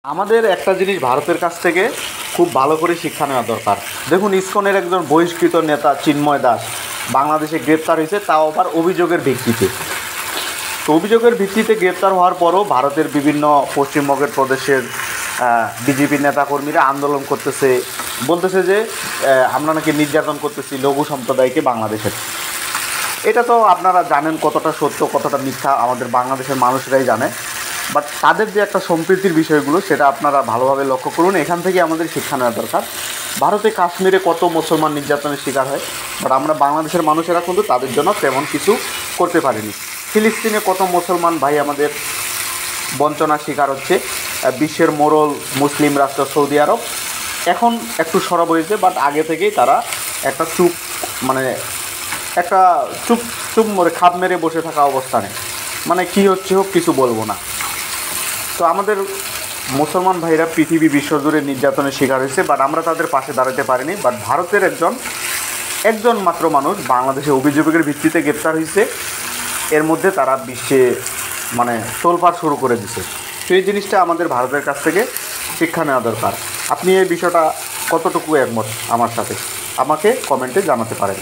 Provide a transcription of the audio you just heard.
আমাদের একটা জিনিস ভারতের কাছ থেকে খুব ভালো করে শিক্ষা নেওয়া দরকার। দেখুন, ইসকনের একজন বহিষ্কৃত নেতা চিন্ময় দাস বাংলাদেশে গ্রেপ্তার হয়েছে, তাও আবার অভিযোগের ভিত্তিতে। তো অভিযোগের ভিত্তিতে গ্রেপ্তার হওয়ার পরও ভারতের বিভিন্ন পশ্চিমবঙ্গের প্রদেশের বিজেপি নেতাকর্মীরা আন্দোলন করতেছে, বলতেছে যে আমরা নাকি নির্যাতন করতেছি লঘু সম্প্রদায়কে বাংলাদেশের। এটা তো আপনারা জানেন কতটা সত্য কতটা মিথ্যা, আমাদের বাংলাদেশের মানুষরাই জানে। বাট তাদের যে একটা সম্প্রীতির বিষয়গুলো সেটা আপনারা ভালোভাবে লক্ষ্য করুন। এখান থেকে আমাদের শিক্ষা নেওয়া দরকার। ভারতে কাশ্মীরে কত মুসলমান নির্যাতনের শিকার হয়, বাট আমরা বাংলাদেশের মানুষেরা কিন্তু তাদের জন্য তেমন কিছু করতে পারিনি। ফিলিস্তিনে কত মুসলমান ভাই আমাদের বঞ্চনার শিকার হচ্ছে। বিশ্বের মোড়ল মুসলিম রাষ্ট্র সৌদি আরব এখন একটু সরব হয়েছে, বাট আগে থেকেই তারা একটা একটা চুপ চুপ মরে খাপ মেরে বসে থাকা অবস্থানে, মানে কী হচ্ছে হোক কিছু বলবো না। তো আমাদের মুসলমান ভাইরা পৃথিবী বিশ্বজুড়ে নির্যাতনের শিকার হয়েছে, বাট আমরা তাদের পাশে দাঁড়াতে পারিনি। বাট ভারতের একজন মাত্র মানুষ বাংলাদেশে অভিযোগের ভিত্তিতে গ্রেপ্তার হয়েছে, এর মধ্যে তারা বিশ্বে তোলপাড় শুরু করে দিছে। তো এই জিনিসটা আমাদের ভারতের কাছ থেকে শিক্ষা নেওয়া দরকার। আপনি এই বিষয়টা কতটুকু একমত আমার সাথে, আমাকে কমেন্টে জানাতে পারেন।